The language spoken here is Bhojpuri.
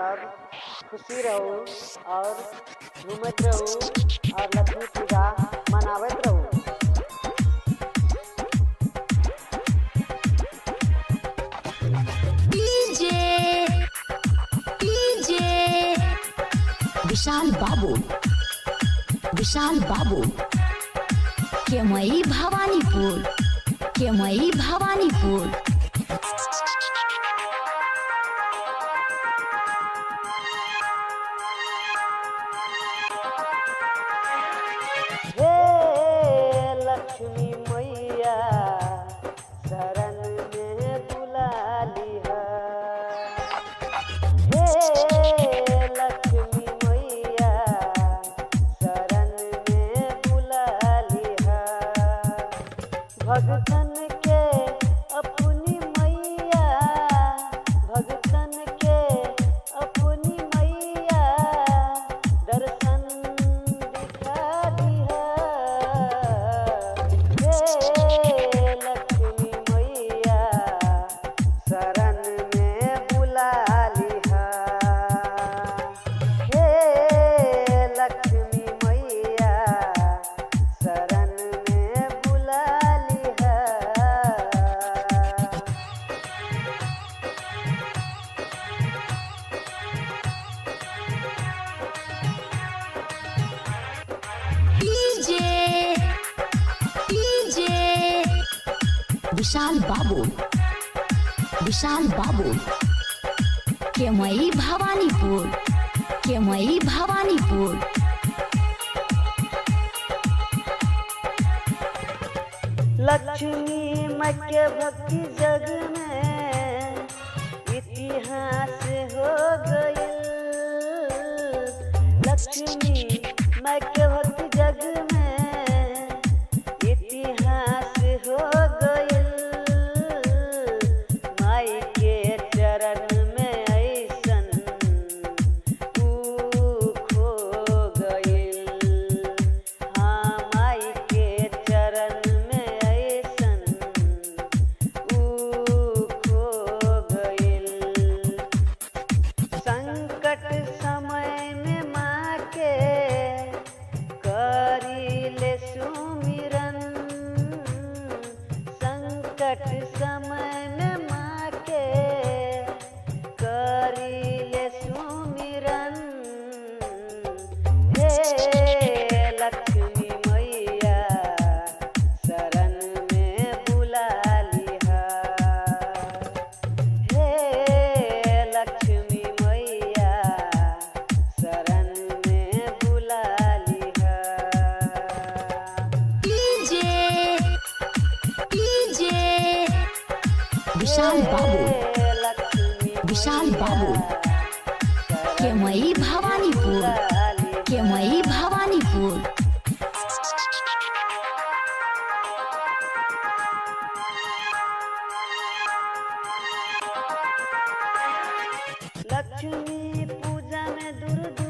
और खुशी रहू और घूमत रहू और लक्ष्मी पूजा मनावत रहू। डीजे डीजे विशाल बाबू, विशाल बाबू केमई भवानीपुर, केमई भवानीपुर। हे लक्ष्मी मैया शरण में बुला लिहा। हे लक्ष्मी मैया शरण में बुला लिहा। भगतन के अपनी मैया, भगतन के अपनी मैया दर्शन दिखा दिहा। हे लक्ष्मी मैया शरण में बुला लिहा। हे लक्ष्मी मैया शरण में बुला लिहा। डीजे डीजे विशाल बाबू, विशाल बाबू केमई भवानीपुर, केमई भवानीपुर। लक्ष्मी माँ के भक्ति जग में इतिहास हो गई। लक्ष्मी माँ के भक्ति जग में इतिहास हो गई। माई के चरण में ऐसन तू खो गई। हाँ माई के चरण में ऐसन तू खो गई। संकट समय में माँ के करीले सुमिरन। संकट समय में माँ के करीले सुमिरन। हे लक्ष्मी मैया शरण में बुला लिहा। हे लक्ष्मी मैया शरण में बुला लिहा। डीजे डीजे विशाल बाबू, हे लक्ष्मी विशाल बाबू केमई भवानीपुर, केमई भवानीपुर। लक्ष्मी पूजा में दूर दूर